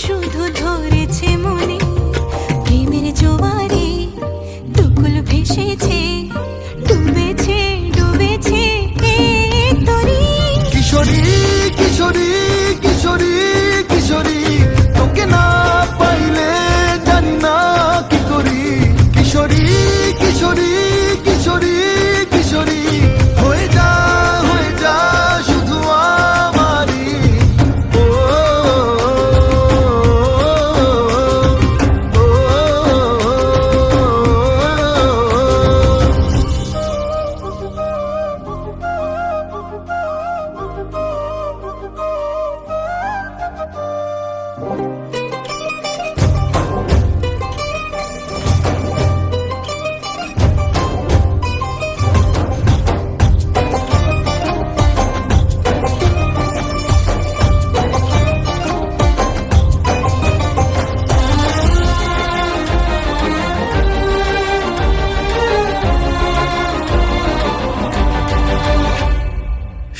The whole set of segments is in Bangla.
শুধু ধরেছে মনে, প্রেমের জোয়ারে দুকুল ভেসেছে, ডুবেছে ডুবেছে এই তরি। কিশোরী কিশোরী কিশোরী কিশোরী, তোকে না পাইলে জানি না কি করি। কিশোরী কিশোরী কিশোরী কিশোরী, হয়ে যা শুধু আমারই। ও, ও, ও,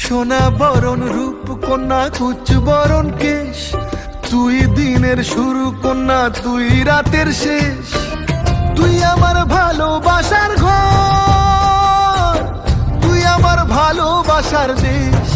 সোনা বরণ রূপ কন্যা কুচ বরণ কেশ, তুই দিনের শুরু কন্যা তুই রাতের শেষ। তুই আমার ভালোবাসার ঘর, তুই আমার ভালোবাসার দেশ।